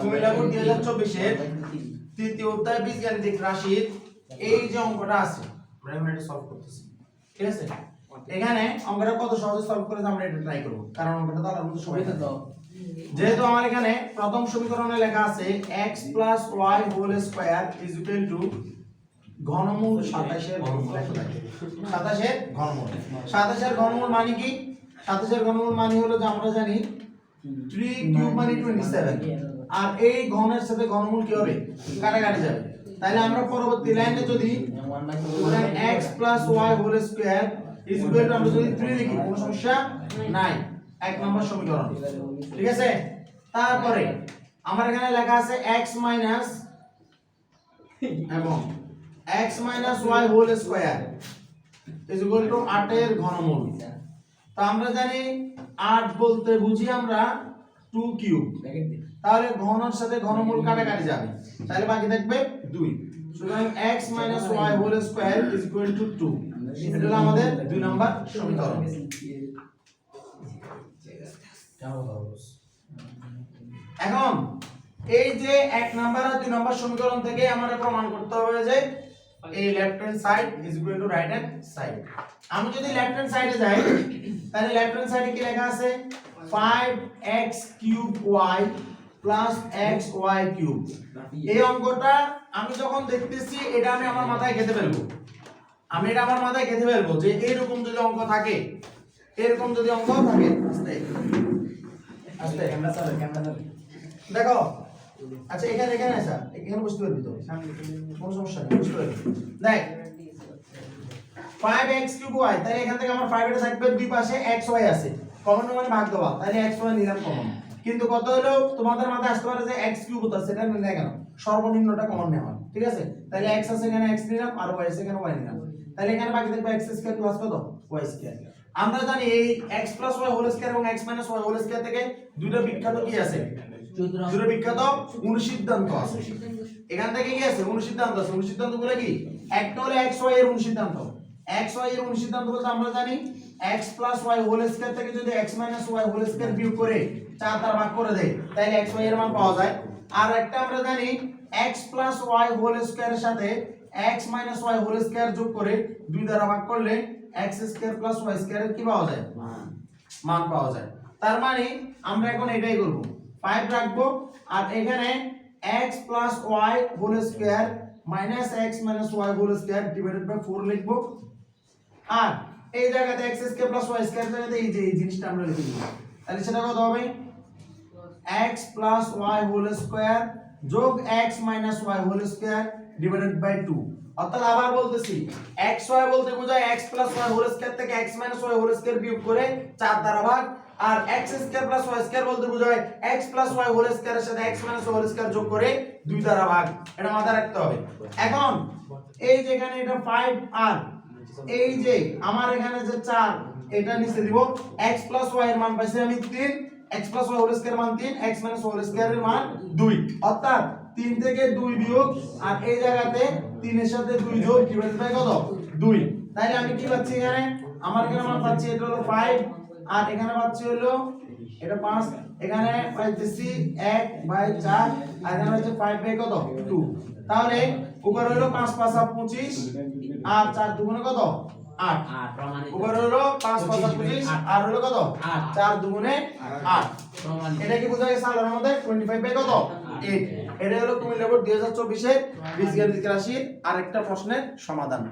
Comilla board 2024 এর তৃতীয় অধ্যায় বীজগাণিতিক রাশির এই যে অঙ্কটা আছে আমরা এটা সলভ করতেছি। ঠিক আছে, এখানে অঙ্কটা কত সহজে সলভ করে আমরা এটা ট্রাই করব, কারণ অঙ্কটা তো আলাদা মতো সময় থাকে। যেহেতু আমার এখানে প্রথম সমীকরণে লেখা আছে x + y whole square is equal to ঘনমূল 27 এর ঘনমূল। 27 এর ঘনমূল, 27 এর ঘনমূল মানে কি? 27 এর ঘনমূল মানে হলো যে আমরা জানি 3 কিউব মানে 27, আর এই ঘনের সাথে ঘনমূল কি হবে? কাটাকাটি যাবে। তাহলে আমরা পরবর্তী লাইনে যদি x + y whole square is equal to আমরা যদি 3 লিখি কোনো সমস্যা নাই, এক নম্বর সমীকরণ। ঠিক আছে, তারপরে আমার এখানে লেখা আছে x মাইনাস এবং x - y whole square is equal to 8 এর ঘনমূল। তো আমরা জানি 8 বলতে বুঝি আমরা 2 কিউব, তাহলে ঘনের সাথে ঘনমূল কাটাকাটি যাবে, তাহলে বাকি থাকবে 2। সুতরাং x - y whole square is equal to 2। এটা হলো আমাদের 2 নম্বর সমীকরণ। এখন এই যে 1 নাম্বার আর 2 নাম্বার সমীকরণ থেকে আমাদের প্রমাণ করতে হবে যে এই left hand side is equal two right hand side. আমি যদি লেফট হ্যান্ড সাইডে যাই তাহলে লেফট হ্যান্ড সাইডে কি লেখা আছে? 5x³ y + xy³ এই অঙ্কটা আমি যখন দেখতেছি এটা আমি আমার মাথায় গেঁথে ফেলবো। আমি এটা আমার মাথায় গেঁথে ফেলবো যে এরকম যদি অঙ্ক থাকে, এরকম যদি অঙ্ক থাকে, আস্তে আস্তে ক্যামেরা দেখো। আচ্ছা এখানে আসা, এখানে বুঝতে পারবি তো, কোনো সমস্যা নেই, বুঝতে পারবি। দেখ 5x³ y, তাহলে এখান থেকে আমার 5 এটা থাকবে, দুই পাশে xy আছে, কমন মানে ভাগ দেওয়া, তাহলে xy নিলাম কমন। কিন্তু কত হলো তোমাদের মাথায় আসতে পারে যে x³ হতো, সেটা নিলে কেন? সর্বনিম্নটা কমন নেওয়া, ঠিক আছে? তাহলে x আছে এখানে x নিলাম, আর y আছে এখানে y নিলাম, তাহলে এখানে বাকি থাকবে x² প্লাস কত? y²। আমরা জানি এই x + y হোল স্কয়ার এবং x - y হোল স্কয়ার থেকে দুইটা বিখ্যাত কি আছে? দুটো বিখ্যাত অনুসিদ্ধান্ত আছে। এখান থেকে কি আছে? অনুসিদ্ধান্ত আছে। অনুসিদ্ধান্তগুলো কি? একটা হলো xy এর অনুসিদ্ধান্ত। xy এর অনুসিদ্ধান্ত বলতে আমরা জানি x + y হোল স্কয়ার থেকে যদি x - y হোল স্কয়ার বিয়োগ করে 4 দ্বারা ভাগ করে দেই তাহলে xy এর মান পাওয়া যায়। আর একটা আমরা জানি x + y হোল স্কয়ারের সাথে x - y হোল স্কয়ার যোগ করে 2 দ্বারা ভাগ করলে x² + y² এর কি পাওয়া যায়? মান পাওয়া যায়। তার মানে আমরা এখন এটাই করব, 5 রাখবো আর এখানে x + y whole square minus x - y whole square divided by 4 লিখবো। আর এই জায়গাতে x² + y² জায়গাতে এই যে এই জিনিসটা আমরা লিখে দিব, তাহলে সেটা কত হবে? x + y হোল স্কয়ার যোগ x - y whole square divided by 2। অর্থাৎ আবার বলতেছি xy বলতে বোঝায় x + y হোল স্কয়ার থেকে x - y হোল স্কয়ার বিয়োগ করে 4 দ্বারা ভাগ, আর x² + y² বলতে বোঝায় x + y হোল স্কয়ারের সাথে x - y হোল স্কয়ার যোগ করে 2 দ্বারা ভাগ। এটা মাথায় রাখতে হবে। এখন এই যে এখানে এটা 5 আর এই যে আমার এখানে যে 4 এটা নিচে দিব, x + y এর মান পাইছি আমি 3, x + y হোল স্কয়ার মান 3, x - y হোল স্কয়ারের মান 2। অর্থাৎ 3 থেকে 2 বিয়োগ আর এই জায়গাতে 3 এর সাথে 2 যোগ ডিভাইড বাই কত? 2। তাহলে আমি কি পাচ্ছি এখানে? আমার এখানে মান পাচ্ছি এটা হলো 5 আর এখানে পাচ্ছি হলো এটা 5, এখানে পাইতেছি 1/4 আর এখানে হচ্ছে 5 বাই কত? 2। তাহলে উপরে হলো 5 × 5 = 25 আর 4 × 2 = কত? 8। উপরে হলো 5 × 5 = 25 আর হলো কত? 4 × 2 = 8। এটা কি বোঝা গেছে আলোর মধ্যে? 25 বাই কত? 8। এটা হলো কুমিল্লা বোর্ড 2024 এর বীজগাণিতিক রাশির আরেকটা প্রশ্নের সমাধান।